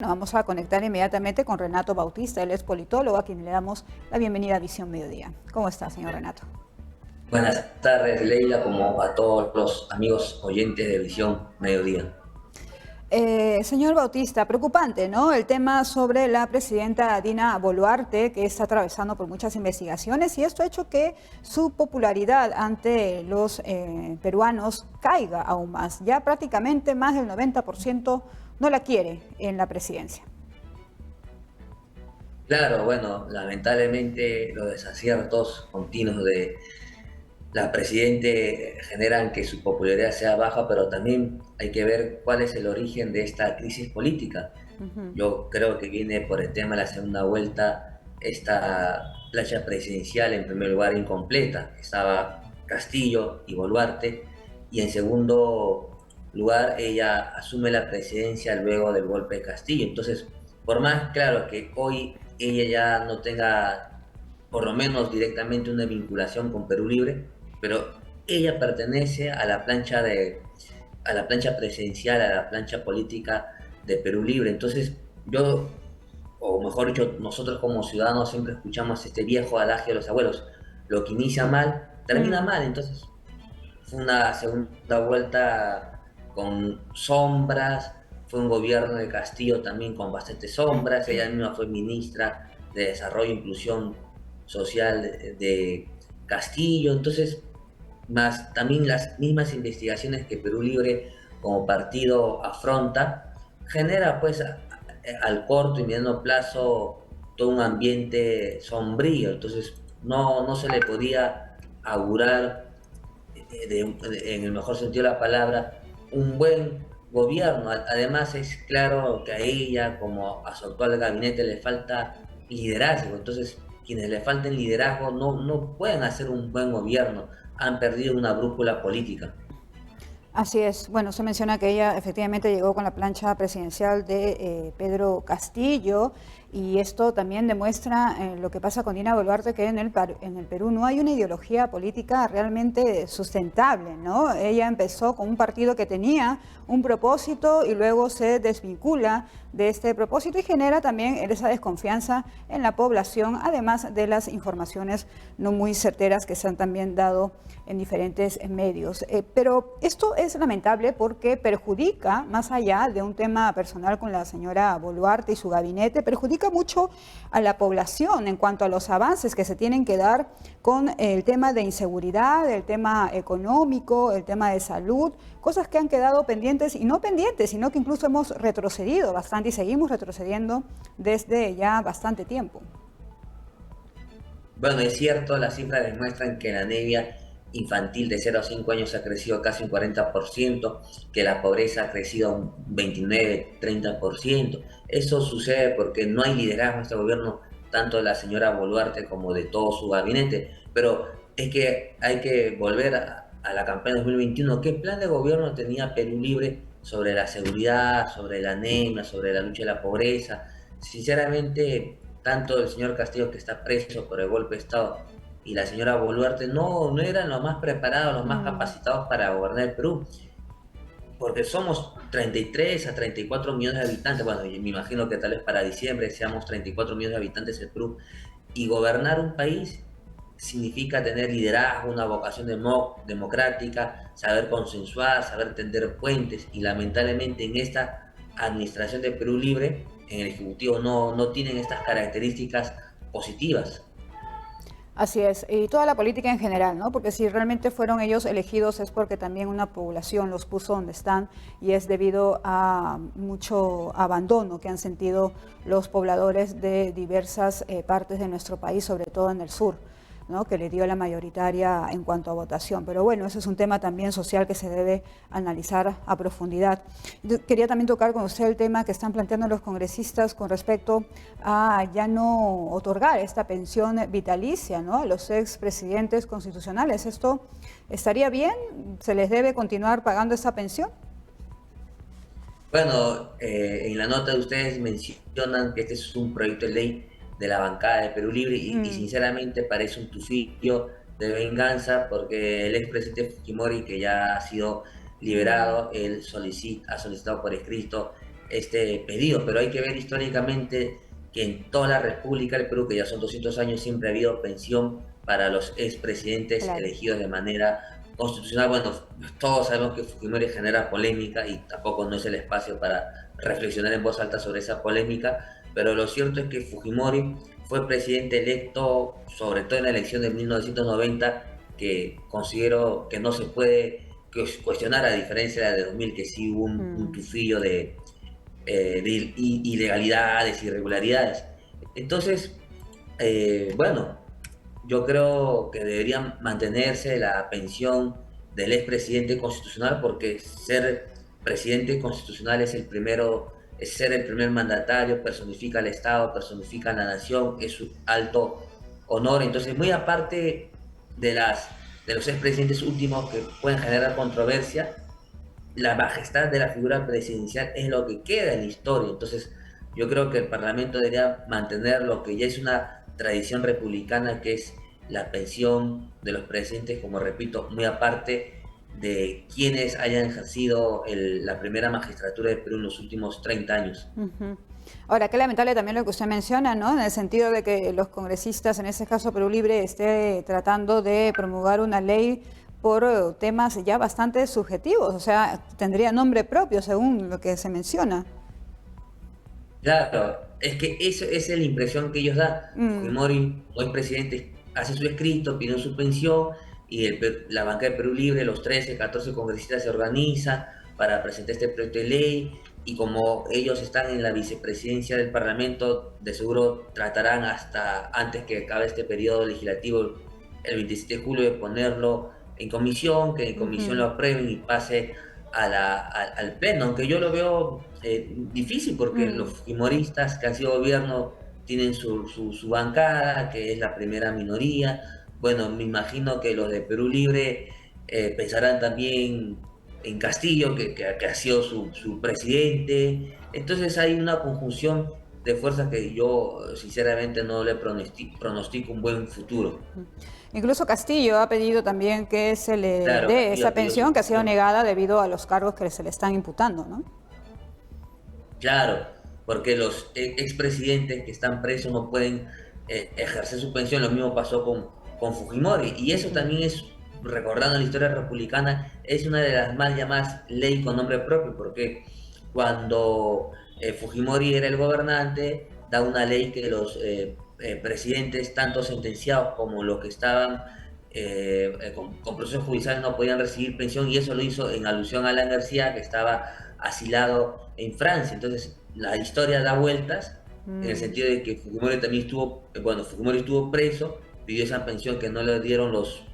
Nos vamos a conectar inmediatamente con Renato Bautista, él es politólogo, a quien le damos la bienvenida a Visión Mediodía. ¿Cómo está, señor Renato? Buenas tardes, Leila, como a todos los amigos oyentes de Visión Mediodía. Señor Bautista, preocupante, ¿no? El tema sobre la presidenta Dina Boluarte, que está atravesando por muchas investigaciones, y esto ha hecho que su popularidad ante los peruanos caiga aún más. Ya prácticamente más del 90% no la quiere en la presidencia. Claro, bueno, lamentablemente los desaciertos continuos de la presidente generan que su popularidad sea baja, pero también hay que ver cuál es el origen de esta crisis política. Ujú. Yo creo que viene por el tema de la segunda vuelta, esta plancha presidencial en primer lugar incompleta. Estaba Castillo y Boluarte, y en segundo lugar ella asume la presidencia luego del golpe de Castillo. Entonces, por más claro que hoy ella ya no tenga, por lo menos directamente, una vinculación con Perú Libre, pero ella pertenece a la a la plancha presidencial, a la plancha política de Perú Libre. Entonces, yo, o mejor dicho, nosotros como ciudadanos siempre escuchamos este viejo adagio de los abuelos: lo que inicia mal, termina Mm. mal. Entonces, fue una segunda vuelta con sombras, fue un gobierno de Castillo también con bastantes sombras. Ella misma fue ministra de Desarrollo e Inclusión Social de Castillo. Entonces, más también las mismas investigaciones que Perú Libre como partido afronta, genera pues al corto y mediano plazo todo un ambiente sombrío. Entonces no se le podía augurar, en el mejor sentido de la palabra, un buen gobierno. Además es claro que a ella, como a su actual gabinete, le falta liderazgo. Entonces, quienes le falten liderazgo no pueden hacer un buen gobierno, han perdido una brújula política. Así es. Bueno, se menciona que ella efectivamente llegó con la plancha presidencial de Pedro Castillo, y esto también demuestra lo que pasa con Dina Boluarte, que en el Perú no hay una ideología política realmente sustentable, ¿no? Ella empezó con un partido que tenía un propósito y luego se desvincula de este propósito y genera también esa desconfianza en la población, además de las informaciones no muy certeras que se han también dado en diferentes medios. Pero esto es lamentable porque perjudica, más allá de un tema personal con la señora Boluarte y su gabinete, perjudica mucho a la población en cuanto a los avances que se tienen que dar con el tema de inseguridad, el tema económico, el tema de salud, cosas que han quedado pendientes, y no pendientes, sino que incluso hemos retrocedido bastante y seguimos retrocediendo desde ya bastante tiempo. Bueno, es cierto, las cifras demuestran que la anemia infantil de 0 a 5 años ha crecido casi un 40%, que la pobreza ha crecido un 29-30%. Eso sucede porque no hay liderazgo en este gobierno, tanto de la señora Boluarte como de todo su gabinete. Pero es que hay que volver a la campaña 2021. ¿Qué plan de gobierno tenía Perú Libre sobre la seguridad, sobre la anemia, sobre la lucha de la pobreza? Sinceramente, tanto el señor Castillo, que está preso por el golpe de Estado, y la señora Boluarte no eran los más preparados, los más Mm. capacitados para gobernar el Perú, porque somos 33 a 34 millones de habitantes. Bueno, y me imagino que tal vez para diciembre seamos 34 millones de habitantes en Perú, y gobernar un país significa tener liderazgo, una vocación democrática, saber consensuar, saber tender puentes, y lamentablemente en esta administración de Perú Libre, en el Ejecutivo, no tienen estas características positivas. Así es, y toda la política en general, ¿no? Porque si realmente fueron ellos elegidos es porque también una población los puso donde están, y es debido a mucho abandono que han sentido los pobladores de diversas partes de nuestro país, sobre todo en el sur, ¿no? Que le dio la mayoritaria en cuanto a votación. Pero bueno, ese es un tema también social que se debe analizar a profundidad. Yo quería también tocar con usted el tema que están planteando los congresistas con respecto a ya no otorgar esta pensión vitalicia, ¿no?, a los expresidentes constitucionales. ¿Esto estaría bien? ¿Se les debe continuar pagando esa pensión? Bueno, en la nota de ustedes mencionan que este es un proyecto de ley de la bancada de Perú Libre, y Mm. sinceramente parece un tufillo de venganza, porque el expresidente Fujimori, que ya ha sido Mm. liberado, él ha solicitado por escrito este pedido, pero hay que ver históricamente que en toda la República del Perú, que ya son 200 años, siempre ha habido pensión para los expresidentes Claro. elegidos de manera constitucional. Bueno, todos sabemos que Fujimori genera polémica y tampoco no es el espacio para reflexionar en voz alta sobre esa polémica, pero lo cierto es que Fujimori fue presidente electo, sobre todo en la elección de 1990, que considero que no se puede cuestionar, a diferencia de la de 2000, que sí hubo un tufillo de ilegalidades, irregularidades. Entonces, bueno, yo creo que debería mantenerse la pensión del expresidente constitucional, porque ser presidente constitucional es el primero, es ser el primer mandatario, personifica al Estado, personifica a la nación, es un alto honor. Entonces, muy aparte de de los expresidentes últimos que pueden generar controversia, la majestad de la figura presidencial es lo que queda en la historia. Entonces, yo creo que el Parlamento debería mantener lo que ya es una tradición republicana, que es la pensión de los presidentes, como repito, muy aparte de quienes hayan ejercido la primera magistratura de Perú en los últimos 30 años. Ahora, qué lamentable también lo que usted menciona, ¿no? En el sentido de que los congresistas, en este caso Perú Libre, esté tratando de promulgar una ley por temas ya bastante subjetivos, o sea, tendría nombre propio según lo que se menciona. Claro, es que esa es la impresión que ellos dan. Mm, Fujimori, como es presidente, hace su escrito, pide su pensión, y la banca de Perú Libre, los 13, 14 congresistas se organizan para presentar este proyecto de ley, y como ellos están en la vicepresidencia del Parlamento, de seguro tratarán hasta antes que acabe este periodo legislativo, el 27 de julio, de ponerlo en comisión, que en comisión lo aprueben y pase al Pleno, aunque yo lo veo difícil, porque mm. los fujimoristas que han sido gobierno tienen su bancada, que es la primera minoría. Bueno, me imagino que los de Perú Libre pensarán también en Castillo, que ha sido su presidente. Entonces hay una conjunción de fuerzas que yo sinceramente no le pronostico un buen futuro. Incluso Castillo ha pedido también que se le Claro, dé Castillo esa ha pedido su pensión que ha sido pensión. negada debido a los cargos que se le están imputando, ¿no? Claro, porque los expresidentes que están presos no pueden ejercer su pensión. Lo mismo pasó con Fujimori. Y eso Ujú. también es, recordando la historia republicana, es una de las mal llamadas ley con nombre propio, porque cuando Fujimori era el gobernante, da una ley que los presidentes, tanto sentenciados como los que estaban con procesos judiciales, no podían recibir pensión, y eso lo hizo en alusión a Alan García, que estaba asilado en Francia. Entonces, la historia da vueltas en el Mm, sentido de que Fujimori también estuvo, bueno, Fujimori estuvo preso, pidió esa pensión que no le dieron los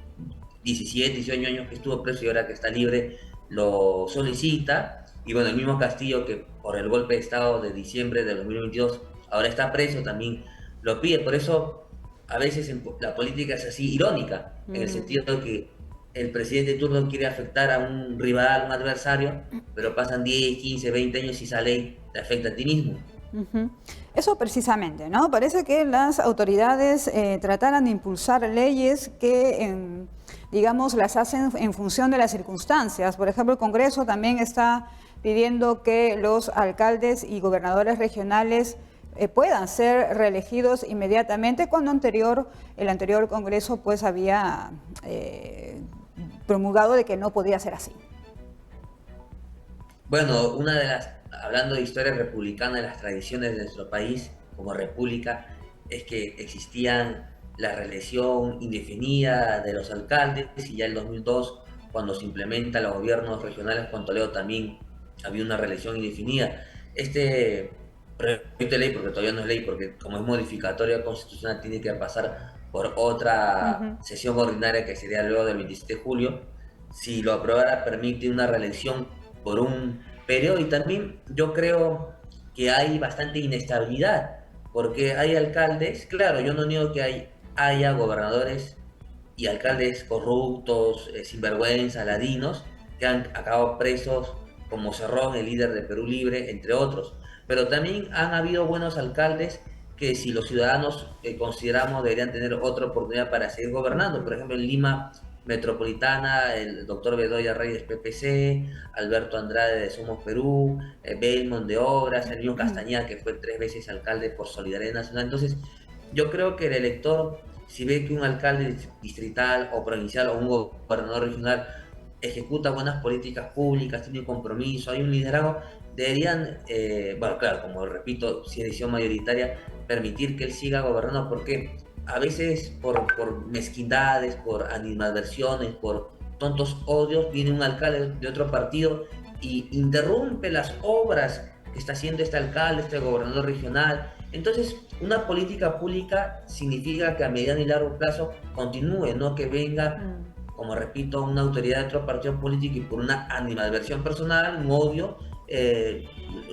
17, 18 años que estuvo preso, y ahora que está libre lo solicita. Y bueno, el mismo Castillo, que por el golpe de Estado de diciembre de 2022 ahora está preso, también lo pide. Por eso a veces la política es así irónica, en el mm. sentido de que el presidente de turno quiere afectar a un rival, un adversario, pero pasan 10, 15, 20 años y esa ley te afecta a ti mismo. Ujú. Eso precisamente, ¿no? Parece que las autoridades trataran de impulsar leyes que, digamos, las hacen en función de las circunstancias. Por ejemplo, el Congreso también está pidiendo que los alcaldes y gobernadores regionales puedan ser reelegidos inmediatamente, cuando el anterior Congreso pues había promulgado de que no podía ser así. Bueno, hablando de historia republicana, de las tradiciones de nuestro país como república, es que existían la reelección indefinida de los alcaldes, y ya en el 2002, cuando se implementa los gobiernos regionales con Toledo, también había una reelección indefinida. Este proyecto de ley, porque todavía no es ley, porque como es modificatoria constitucional, tiene que pasar por otra Ujú. sesión ordinaria, que sería luego del 27 de julio. Si lo aprobara, permite una reelección por un periodo, y también yo creo que hay bastante inestabilidad, porque hay alcaldes, claro, yo no niego que haya gobernadores y alcaldes corruptos, sinvergüenza, ladinos, que han acabado presos, como Cerrón, el líder de Perú Libre, entre otros. Pero también han habido buenos alcaldes que, si los ciudadanos consideramos, deberían tener otra oportunidad para seguir gobernando. Por ejemplo, en Lima Metropolitana, el doctor Bedoya Reyes PPC, Alberto Andrade de Somos Perú, Belmont de Obras, el mismo Castañeda, que fue 3 veces alcalde por Solidaridad Nacional. Entonces, yo creo que el elector, si ve que un alcalde distrital o provincial o un gobernador regional ejecuta buenas políticas públicas, tiene un compromiso, hay un liderazgo, deberían, bueno, claro, como repito, si es decisión mayoritaria, permitir que él siga gobernando, porque a veces por mezquindades, por animadversiones, por tontos odios, viene un alcalde de otro partido y interrumpe las obras que está haciendo este alcalde, este gobernador regional. Entonces, una política pública significa que a mediano y largo plazo continúe, no que venga, como repito, una autoridad de otro partido político y por una animadversión personal, un odio,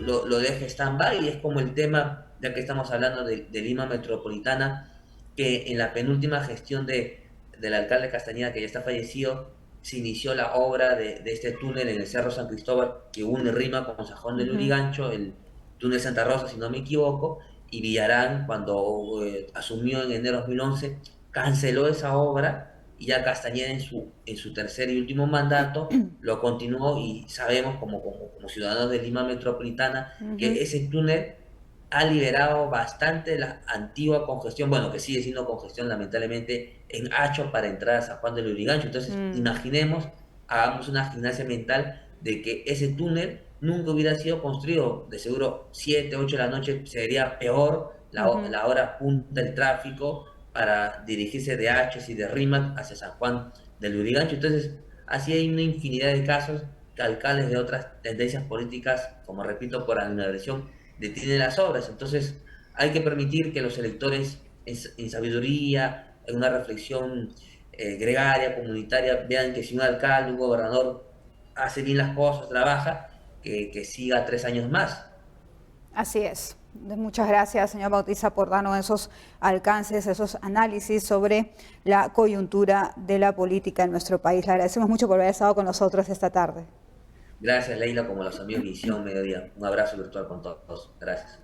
lo deje stand-by. Y es como el tema, ya que estamos hablando de Lima Metropolitana, que en la penúltima gestión del alcalde Castañeda, que ya está fallecido, se inició la obra de este túnel en el Cerro San Cristóbal, que une Rima con Sajón del Lurigancho, el túnel Santa Rosa, si no me equivoco, y Villarán, cuando asumió en enero de 2011, canceló esa obra, y ya Castañeda en su tercer y último mandato lo continuó, y sabemos como ciudadanos de Lima Metropolitana que ese túnel ha liberado bastante la antigua congestión, bueno, que sigue siendo congestión lamentablemente en Hacho para entrar a San Juan del Lurigancho. Entonces, imaginemos, hagamos una gimnasia mental de que ese túnel nunca hubiera sido construido. De seguro 7, 8 de la noche sería peor la hora punta del tráfico para dirigirse de Hachos y de Rímac hacia San Juan del Lurigancho. Entonces, así hay una infinidad de casos que alcaldes de otras tendencias políticas, como repito, por animadversión, detienen las obras. Entonces, hay que permitir que los electores, en sabiduría, en una reflexión gregaria, comunitaria, vean que si un alcalde, un gobernador hace bien las cosas, trabaja, que siga 3 años más. Así es. Muchas gracias, señor Bautista, por darnos esos alcances, esos análisis sobre la coyuntura de la política en nuestro país. Le agradecemos mucho por haber estado con nosotros esta tarde. Gracias, Leila, como los amigos de Visión Mediodía. Un abrazo virtual con todos. Gracias.